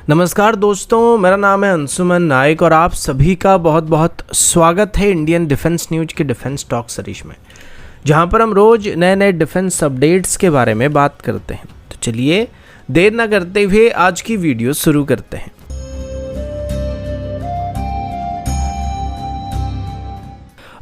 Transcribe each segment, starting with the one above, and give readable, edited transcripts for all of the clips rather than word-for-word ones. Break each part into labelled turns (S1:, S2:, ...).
S1: नमस्कार दोस्तों, मेरा नाम है अंशुमन नायक और आप सभी का बहुत बहुत स्वागत है इंडियन डिफेंस न्यूज के डिफेंस टॉक सीरीज में, जहां पर हम रोज नए नए डिफेंस अपडेट्स के बारे में बात करते हैं। तो चलिए देर ना करते हुए आज की वीडियो शुरू करते हैं।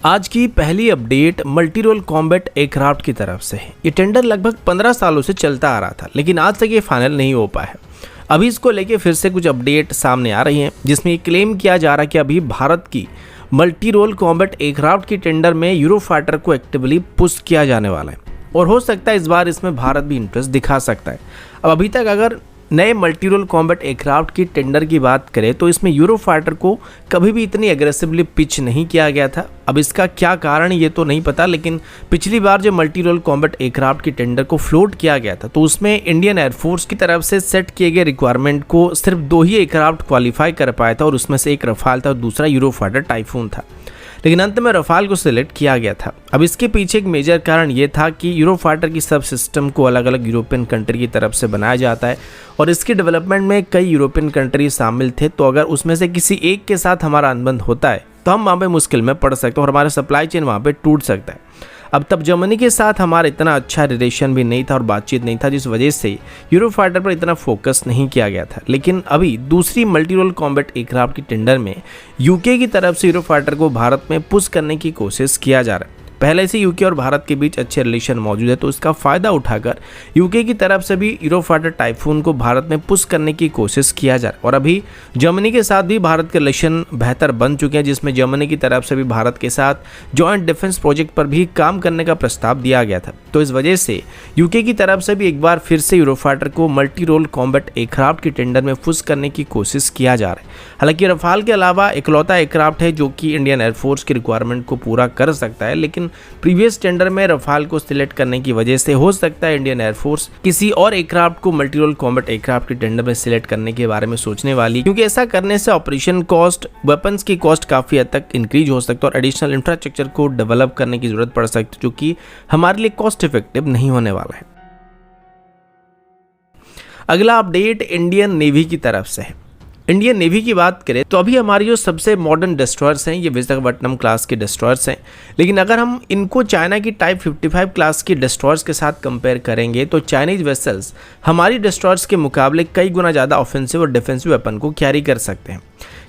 S1: आज की पहली update multi role combat aircraft की तरफ से है। ये टेंडर लगभग 15 सालों से चलता आ रहा था, लेकिन आज तक ये फाइनल नहीं हो पाया है। अभी इसको लेके फिर से कुछ अपडेट सामने आ रही हैं, जिसमें ये क्लेम किया जा रहा है कि अभी भारत की मल्टी रोल कॉम्बैट एयरक्राफ्ट की टेंडर में यूरोफाइटर को एक्टिवली पुश किया जाने वाला है और हो सकता है इस बार इसमें भारत भी इंटरेस्ट दिखा सकता है। अब अभी तक अगर नए मल्टी रोल कॉम्बैट एयरक्राफ्ट की टेंडर की बात करें तो इसमें यूरोफाइटर को कभी भी इतनी एग्रेसिवली पिच नहीं किया गया था। अब इसका क्या कारण ये तो नहीं पता, लेकिन पिछली बार जो मल्टी रोल कॉम्बैट एयरक्राफ्ट की टेंडर को फ्लोट किया गया था तो उसमें इंडियन एयरफोर्स की तरफ से सेट किए गए रिक्वायरमेंट को सिर्फ 2 ही एयरक्राफ्ट क्वालिफाई कर पाया था और उसमें से एक रफाल था और दूसरा यूरोफाइटर टाइफून था, लेकिन अंत में रफाल को सिलेक्ट किया गया था। अब इसके पीछे एक मेजर कारण ये था कि यूरोफाइटर की सब सिस्टम को अलग अलग यूरोपियन कंट्री की तरफ से बनाया जाता है और इसके डेवलपमेंट में कई यूरोपियन कंट्री शामिल थे। तो अगर उसमें से किसी एक के साथ हमारा अनबन होता है तो हम वहाँ पे मुश्किल में पड़ सकते हैं और हमारा सप्लाई चेन वहाँ पे टूट सकता है। अब तब जर्मनी के साथ हमारा इतना अच्छा रिलेशन भी नहीं था और बातचीत नहीं था, जिस वजह से यूरोफाइटर पर इतना फोकस नहीं किया गया था। लेकिन अभी दूसरी मल्टी रोल कॉम्बैट एयरक्राफ्ट की टेंडर में यूके की तरफ से यूरोफाइटर को भारत में पुश करने की कोशिश किया जा रहा है। पहले से यूके और भारत के बीच अच्छे रिलेशन मौजूद है, तो इसका फ़ायदा उठाकर यूके की तरफ से भी यूरोफाइटर टाइफून को भारत में पुश करने की कोशिश किया जा रहा है। और अभी जर्मनी के साथ भी भारत के रिलेशन बेहतर बन चुके हैं, जिसमें जर्मनी की तरफ से भी भारत के साथ जॉइंट डिफेंस प्रोजेक्ट पर भी काम करने का प्रस्ताव दिया गया था। तो इस वजह से यूके की तरफ से भी एक बार फिर से यूरोफाइटर को मल्टी रोल कॉम्बैट एयरक्राफ्ट की टेंडर में पुश करने की कोशिश किया जा रहा है। हालांकि रफाल के अलावा इकलौता एयरक्राफ्ट है जो कि इंडियन एयरफोर्स की रिक्वायरमेंट को पूरा कर सकता है, लेकिन प्रीवियस टेंडर में रफाल को सिलेक्ट करने की वजह से हो सकता है इंडियन एयरफोर्स किसी और एयरक्राफ्ट को मल्टी रोल कॉम्बैट एयरक्राफ्ट के टेंडर में सिलेक्ट करने के बारे में सोचने वाली, क्योंकि ऐसा करने से ऑपरेशन कॉस्ट, वेपन्स की कॉस्ट काफी हद तक इंक्रीज हो सकता है और एडिशनल इंफ्रास्ट्रक्चर को डेवलप करने की जरूरत पड़ सकती है, जो कि हमारे लिए कॉस्ट इफेक्टिव नहीं होने वाला है। अगला अपडेट इंडियन नेवी की तरफ से है। इंडियन नेवी की बात करें तो अभी हमारी जो सबसे मॉडर्न डिस्ट्रॉयर्स हैं ये विशाखापट्टनम क्लास के डिस्ट्रॉयर्स हैं, लेकिन अगर हम इनको चाइना की टाइप 55 क्लास की डिस्ट्रॉयर्स के साथ कंपेयर करेंगे तो चाइनीज वेसल्स हमारी डिस्ट्रॉयर्स के मुकाबले कई गुना ज़्यादा ऑफेंसिव और डिफेंसिव वेपन को कैरी कर सकते हैं।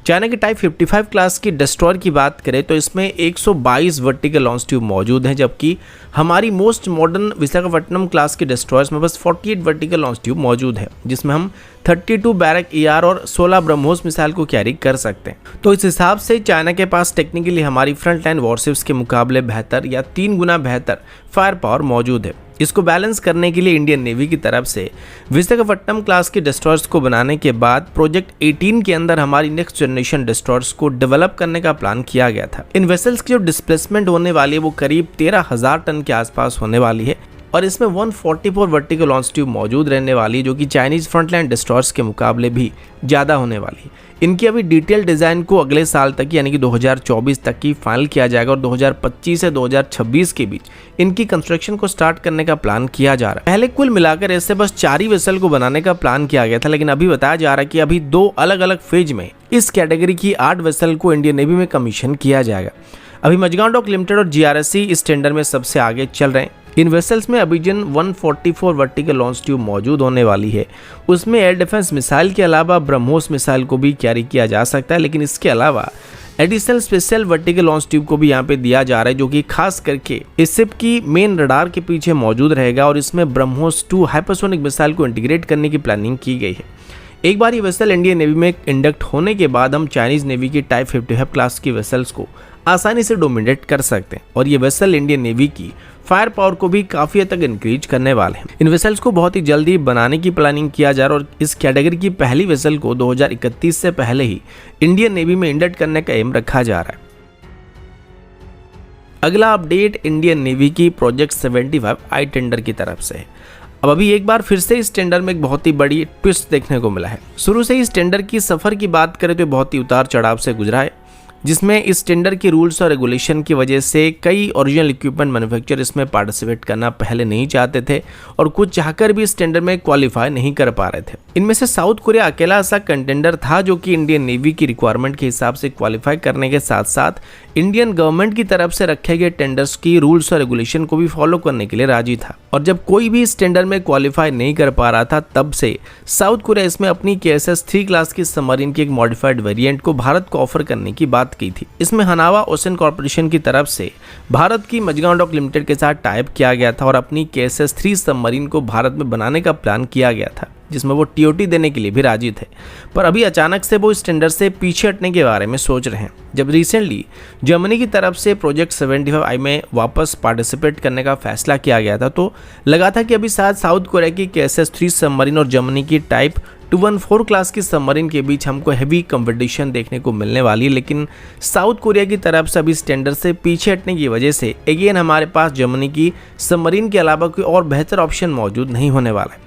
S1: चाइना की टाइप 55 क्लास की डिस्ट्रॉयर की बात करें तो इसमें 122 वर्टिकल लॉन्च ट्यूब मौजूद हैं, जबकि हमारी मोस्ट मॉडर्न विशाखापट्टनम क्लास की डिस्ट्रॉयर्स में बस 48 वर्टिकल लॉन्च ट्यूब मौजूद है, जिसमें हम 32 बैरक ER और 16 ब्रह्मोस मिसाइल को कैरी कर सकते हैं। तो इस हिसाब से चाइना के पास टेक्निकली हमारी फ्रंट लाइन वॉरशिप्स के मुकाबले बेहतर या 3 गुना बेहतर फायर पावर मौजूद है। इसको बैलेंस करने के लिए इंडियन नेवी की तरफ से विशाखापट्टनम क्लास के डिस्ट्रॉयर्स को बनाने के बाद प्रोजेक्ट 18 के अंदर हमारी नेक्स्ट जनरेशन डिस्ट्रॉयर्स को डेवलप करने का प्लान किया गया था। इन वेसल्स की जो डिस्प्लेसमेंट होने वाली है वो करीब 13,000 टन के आसपास होने वाली है और इसमें 144 वर्टिकल लॉन्च ट्यूब मौजूद रहने वाली है, जो कि चाइनीज फ्रंटलाइन डिस्ट्रॉयर्स के मुकाबले भी ज़्यादा होने वाली है। इनकी अभी डिटेल डिज़ाइन को अगले साल तक यानी कि 2024 तक की फाइनल किया जाएगा और 2025 से 2026 के बीच इनकी कंस्ट्रक्शन को स्टार्ट करने का प्लान किया जा रहा है। पहले कुल मिलाकर ऐसे बस 4 ही वेसल को बनाने का प्लान किया गया था, लेकिन अभी बताया जा रहा है कि अभी 2 अलग अलग फेज में इस कैटेगरी की 8 वेसल को इंडियन नेवी में कमीशन किया जाएगा। अभी मजगांव डॉक लिमिटेड और GRSC इस टेंडर में सबसे आगे चल रहे हैं। इन वेसल्स में अभी जिन 144 वर्टिकल लॉन्च ट्यूब मौजूद होने वाली है उसमें एयर डिफेंस मिसाइल के अलावा ब्रह्मोस मिसाइल को भी कैरी किया जा सकता है, लेकिन इसके अलावा additional special vertical launch tube को भी यहाँ पे दिया जा रहा है, जो कि खास करके इस शिप की मेन रडार के पीछे मौजूद रहेगा और इसमें ब्रह्मोस 2 हाइपरसोनिक मिसाइल को इंटीग्रेट करने की प्लानिंग की गई है। एक बार ये वेसल इंडियन नेवी में इंडक्ट होने के बाद हम चाइनीज नेवी की टाइप 55 क्लास की वेसल्स को आसानी से डोमिनेट कर सकते हैं और ये वेसल इंडियन नेवी की फायर पावर को भी काफी हद तक इंक्रीज करने वाले हैं। इन वेसल्स को बहुत ही जल्दी बनाने की प्लानिंग किया जा रहा है और इस कैटेगरी की पहली वेसल को 2031 से पहले ही इंडियन नेवी में इंडक्ट करने का एम रखा जा रहा है। अगला अपडेट इंडियन नेवी की प्रोजेक्ट 75I टेंडर की तरफ से है। अब अभी एक बार फिर से इस टेंडर में एक बहुत ही बड़ी ट्विस्ट देखने को मिला है। शुरू से इस टेंडर की सफर की बात करें तो बहुत ही उतार चढ़ाव से गुजरा है। जिसमें इस टेंडर के रूल्स और रेगुलेशन की वजह से कई ओरिजिनल इक्विपमेंट मैन्युफैक्चरर इसमें पार्टिसिपेट करना पहले नहीं चाहते थे और कुछ चाहकर भी इस टेंडर में क्वालिफाई नहीं कर पा रहे थे। इनमें से साउथ कोरिया अकेला ऐसा कंटेंडर था जो कि इंडियन नेवी की रिक्वायरमेंट के हिसाब से क्वालिफाई करने के साथ साथ इंडियन गवर्नमेंट की तरफ से रखे गए टेंडर्स की रूल्स और रेगुलेशन को भी फॉलो करने के लिए राजी था। और जब कोई भी इस टेंडर में क्वालिफाई नहीं कर पा रहा था, तब से साउथ कोरिया इसमें अपनी KSS-3 क्लास की सबमरीन की एक मॉडिफाइड वेरिएंट को भारत को ऑफर करने की बात की थी। इसमें हनावा ओशन कॉर्पोरेशन की तरफ से भारत की मजगांव डॉक लिमिटेड के साथ टाइप किया गया था और अपनी KSS-3 सबमरीन को भारत में बनाने का प्लान किया गया था, जिसमें वो TOT देने के लिए भी राजी थे। पर अभी अचानक से वो इस टेंडर से पीछे हटने के बारे में सोच रहे हैं। जब रिसेंटली जर्मनी की तरफ से प्रोजेक्ट 75I में वापस पार्टिसिपेट करने का फैसला किया गया था, तो लगा था कि अभी शायद साउथ कोरिया की KSS-3 सबमरीन और जर्मनी की टाइप 214 क्लास की सबमरीन के बीच हमको हैवी कंपटीशन देखने को मिलने वाली है। लेकिन साउथ कोरिया की तरफ से अभी इस टेंडर से पीछे हटने की वजह से अगेन हमारे पास जर्मनी की सबमरीन के अलावा कोई और बेहतर ऑप्शन मौजूद नहीं होने वाला है,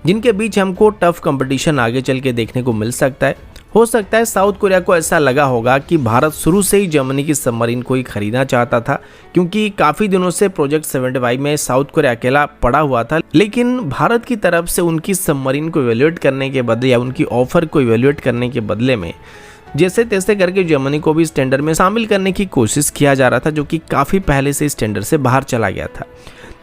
S1: जिनके बीच हमको टफ कंपटीशन आगे चल के देखने को मिल सकता है। हो सकता है साउथ कोरिया को ऐसा लगा होगा कि भारत शुरू से ही जर्मनी की सबमरीन को ही खरीदना चाहता था, क्योंकि काफ़ी दिनों से प्रोजेक्ट 75 में साउथ कोरिया अकेला पड़ा हुआ था। लेकिन भारत की तरफ से उनकी सबमरीन को इवेल्युएट करने के बदले या उनकी ऑफर को इवेल्युएट करने के बदले में जैसे तैसे करके जर्मनी को भी इस टेंडर में शामिल करने की कोशिश किया जा रहा था, जो कि काफ़ी पहले से इस टेंडर से बाहर चला गया था।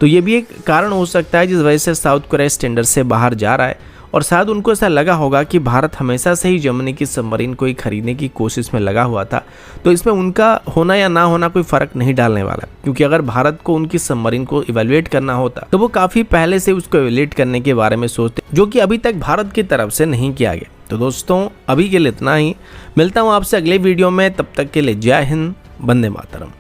S1: तो ये भी एक कारण हो सकता है जिस वजह से साउथ कोरिया इस टेंडर से बाहर जा रहा है। और शायद उनको ऐसा लगा होगा कि भारत हमेशा से ही जर्मनी की सबमरीन को ही खरीदने की कोशिश में लगा हुआ था, तो इसमें उनका होना या ना होना कोई फ़र्क नहीं डालने वाला, क्योंकि अगर भारत को उनकी सबमरीन को इवेल्युएट करना होता तो वो काफ़ी पहले से उसको इवेल्युएट करने के बारे में सोचते, जो कि अभी तक भारत की तरफ से नहीं किया गया। तो दोस्तों अभी के लिए इतना ही, मिलता हूँ आपसे अगले वीडियो में, तब तक के लिए जय हिंद, वंदे मातरम।